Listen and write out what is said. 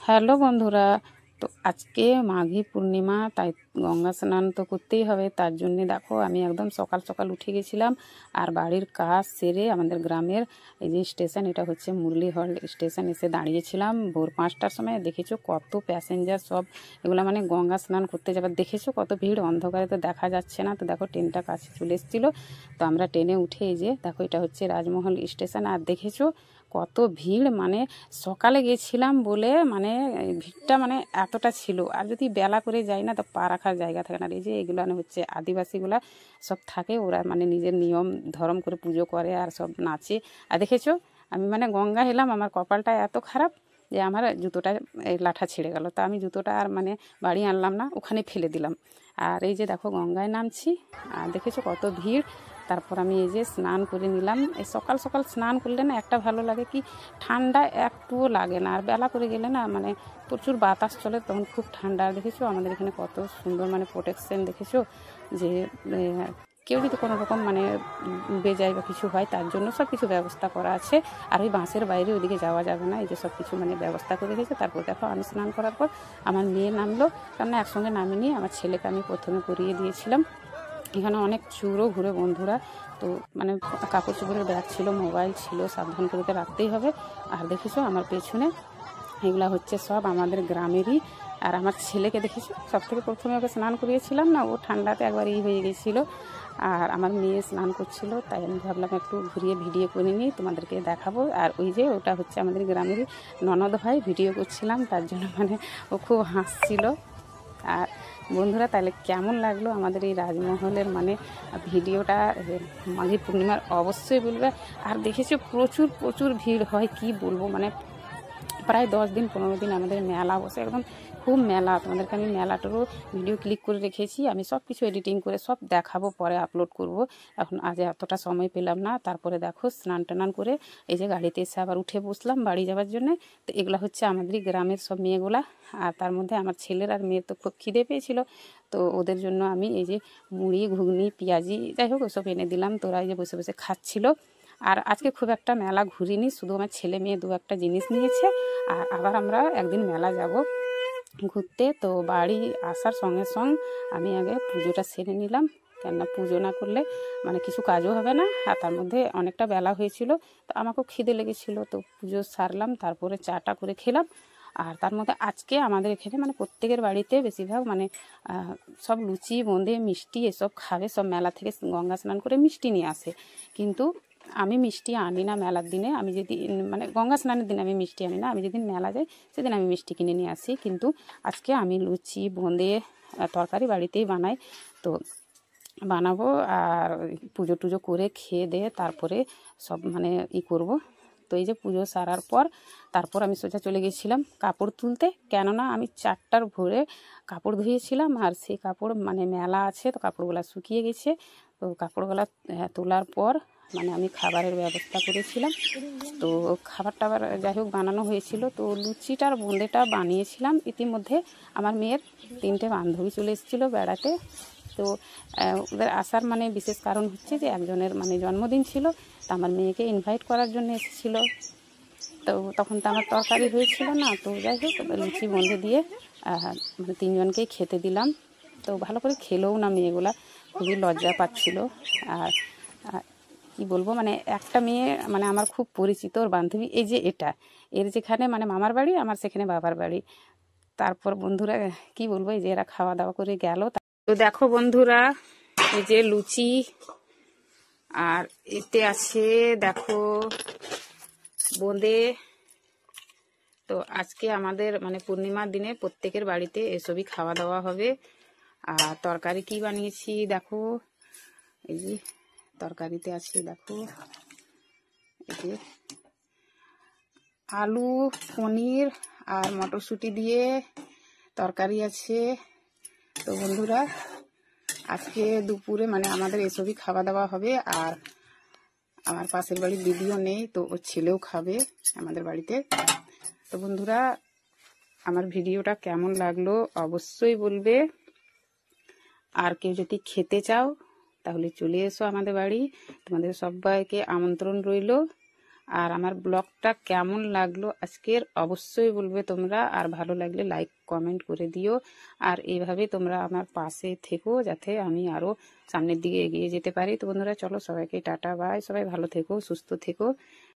Hello বন্ধুরা, তো আজকে মাঘী পূর্ণিমা, তাই গঙ্গা স্নান তো করতেই হবে। তার জন্যে দেখো আমি একদম সকাল সকাল উঠে গেছিলাম আর বাড়ির কাজ সেরে আমাদের গ্রামের এই যে স্টেশন, এটা হচ্ছে মুরলি হল স্টেশন, এসে দাঁড়িয়েছিলাম ভোর 5টার সময়। দেখেছো কত প্যাসেঞ্জার, সব এগুলো মানে গঙ্গা স্নান করতে যাবার। দেখেছো কত ভিড়, অন্ধকারে তো দেখা যাচ্ছে না। তো দেখো ট্রেনটা কাছে চলে এসেছিলো, তো আমরা ট্রেনে উঠে এই যে দেখো এটা হচ্ছে রাজমহল স্টেশন। আর দেখেছো কত ভিড়, মানে সকালে গেছিলাম বলে মানে ভিড়টা মানে এতটা ছিল। আর যদি বেলা করে যাই না তো পা রাখার জায়গা থাকে না। এই যে এগুলো হচ্ছে আদিবাসীগুলা সব থাকে, ওরা মানে নিজের নিয়ম ধর্ম করে পুজো করে আর সব নাচে। আর দেখেছো আমি মানে গঙ্গা এলাম, আমার কপালটা এত খারাপ যে আমার জুতোটা এই লাঠা ছিঁড়ে গেল। তা আমি জুতোটা আর মানে বাড়ি আনলাম না, ওখানে ফেলে দিলাম। আর এই যে দেখো গঙ্গায় নামছি, আর দেখেছো কত ভিড়। তারপর আমি এই যে স্নান করে নিলাম। এই সকাল সকাল স্নান করলে না একটা ভালো লাগে কি, ঠান্ডা একটুও লাগে না। আর বেলা করে গেলে না মানে প্রচুর বাতাস চলে, তখন খুব ঠান্ডা। দেখেছো আমাদের এখানে কত সুন্দর মানে প্রোটেকশন, দেখেছো যে কেউ যদি কোনো রকম মানে ডুবে যায় বা কিছু হয় তার জন্য সব কিছু ব্যবস্থা করা আছে। আর ওই বাঁশের বাইরে ওইদিকে যাওয়া যাবে না, এই যে সব কিছু মানে ব্যবস্থা করে রেখেছে। তারপর দেখো আমি স্নান করার পর আমার মেয়ে নামলো, কারণ একসঙ্গে নামিনি, আমার ছেলেকে আমি প্রথমে করিয়ে দিয়েছিলাম। এখানে অনেক চুরও ঘুরে বন্ধুরা, তো মানে কাপড় চোপড়ের ব্যাগ ছিল, মোবাইল ছিল, সাবধান করে তো রাখতেই হবে। আর দেখেছো আমার পেছনে এগুলা হচ্ছে সব আমাদের গ্রামেরই। আর আমার ছেলেকে দেখেছো, সব থেকে প্রথমে ওকে স্নান করিয়েছিলাম না, ও ঠান্ডাতে একবার হয়ে গেছিলো। আর আমার মেয়ে স্নান করছিল, তাই আমি ভাবলাম একটু ঘুরিয়ে ভিডিও করে নিই, তোমাদেরকে দেখাবো। আর ওই যে ওটা হচ্ছে আমাদের গ্রামেরই ননদ ভাই, ভিডিও করছিলাম তার জন্য মানে ও খুব হাসছিল। আর বন্ধুরা তাহলে কেমন লাগলো আমাদের এই রাজমহলের মানে ভিডিওটা মাঘী পূর্ণিমার, অবশ্যই বলবে। আর দেখেছো প্রচুর প্রচুর ভিড় হয়, কি বলবো, মানে প্রায় 10 দিন 15 দিন আমাদের মেলা বসে, একদম খুব মেলা। তোমাদেরকে আমি মেলাটারও ভিডিও ক্লিক করে রেখেছি, আমি সব কিছু এডিটিং করে সব দেখাবো, পরে আপলোড করব। এখন আজ এতটা সময় পেলাম না। তারপরে দেখো স্নান টান করে এই যে গাড়িতে এসে আবার উঠে বসলাম বাড়ি যাওয়ার জন্যে। তো এগুলো হচ্ছে আমাদেরই গ্রামের সব মেয়েগুলা। আর তার মধ্যে আমার ছেলের আর মেয়ের তো খুব খিদে পেয়েছিল, তো ওদের জন্য আমি এই যে মুড়ি ঘুগনি পেঁয়াজি যাই হোক ওসব এনে দিলাম। তোরা এই যে বসে বসে খাচ্ছিল। আর আজকে খুব একটা মেলা ঘুরিনি, শুধু আমার ছেলে মেয়ে দু একটা জিনিস নিয়েছে। আর আবার আমরা একদিন মেলা যাব ঘুরতে। তো বাড়ি আসার সঙ্গে সঙ্গে আমি আগে পুজোটা সেরে নিলাম, কেননা পুজো না করলে মানে কিছু কাজও হবে না। আর তার মধ্যে অনেকটা বেলা হয়েছিল, তো আমাকেও খিদে লেগেছিলো, তো পুজো সারলাম, তারপরে চাটা করে খেলাম। আর তার মধ্যে আজকে আমাদের এখানে মানে প্রত্যেকের বাড়িতে বেশিরভাগ মানে সব লুচি বোঁদে মিষ্টি এসব খাবে, সব মেলা থেকে গঙ্গা স্নান করে মিষ্টি নিয়ে আসে। কিন্তু আমি মিষ্টি আনি না মেলার দিনে, আমি যদি মানে গঙ্গা স্নানের দিনে আমি মিষ্টি আনি না, আমি যেদিন মেলা যাই সেদিন আমি মিষ্টি কিনে নিয়ে আসি। কিন্তু আজকে আমি লুচি বোঁদে তরকারি বাড়িতেই বানাই, তো বানাবো। আর পুজো টুজো করে খেয়ে দিয়ে তারপরে সব মানে করব। তো এই যে পুজো সারার পর তারপর আমি সোজা চলে গেছিলাম কাপড় তুলতে, কেননা আমি 4টার ভোরে কাপড় ধুয়েছিলাম। আর সেই কাপড় মানে মেলা আছে, তো কাপড়গুলো শুকিয়ে গেছে। তো কাপড়গুলো তোলার পর মানে আমি খাবারের ব্যবস্থা করেছিলাম। তো খাবার টাবার যাই হোক বানানো হয়েছিল। তো লুচিটার বোঁদেটা বানিয়েছিলাম। ইতিমধ্যে আমার মেয়ের 3টে বান্ধবী চলে এসেছিলো বেড়াতে। তো ওদের আসার মানে বিশেষ কারণ হচ্ছে যে একজনের মানে জন্মদিন ছিল, তো আমার মেয়েকে ইনভাইট করার জন্য এসেছিলো। তো তখন তো আমার তরকারি হয়েছিল না, তো যাই হোক লুচি বোঁদে দিয়ে মানে 3জনকেই খেতে দিলাম। তো ভালো করে খেলেও না মেয়েগুলা, খুবই লজ্জা পাচ্ছিল। আর কি বলবো, মানে একটা মেয়ে মানে আমার খুব পরিচিত, ওর বান্ধবী, এই যে এটা এর যেখানে মানে মামার বাড়ি, আমার সেখানে বাবার বাড়ি। তারপর বন্ধুরা কি বলবো, এই যে এরা খাওয়া দাওয়া করে গেল। তো দেখো বন্ধুরা এই যে লুচি, আর এতে আছে দেখো বোঁদে। তো আজকে আমাদের মানে পূর্ণিমার দিনে প্রত্যেকের বাড়িতে এসবই খাওয়া দাওয়া হবে। আর তরকারি কি বানিয়েছি দেখো, এই যে তরকারিতে আছে দেখো এই যে আলু পনির আর মটরশুঁটি দিয়ে তরকারি আছে। তো বন্ধুরা আজকে দুপুরে মানে আমাদের এসবই খাওয়া দাওয়া হবে। আর আমার পাশের বাড়ির দিদিও নেই, তো ওর ছেলেও খাবে আমাদের বাড়িতে। তো বন্ধুরা আমার ভিডিওটা কেমন লাগলো অবশ্যই বলবে। আর কেউ যদি খেতে চাও তাহলে চলে এসো আমাদের বাড়ি, তোমাদের সবাইকে আমন্ত্রণ রইল। আর আমার ব্লগটা কেমন লাগলো আজকের অবশ্যই বলবে তোমরা, আর ভালো লাগলে লাইক কমেন্ট করে দিও। আর এইভাবে তোমরা আমার পাশে থেকো যাতে আমি আরও সামনের দিকে এগিয়ে যেতে পারি। তো বন্ধুরা চলো সবাইকে টাটা বাই, সবাই ভালো থেকো, সুস্থ থেকো।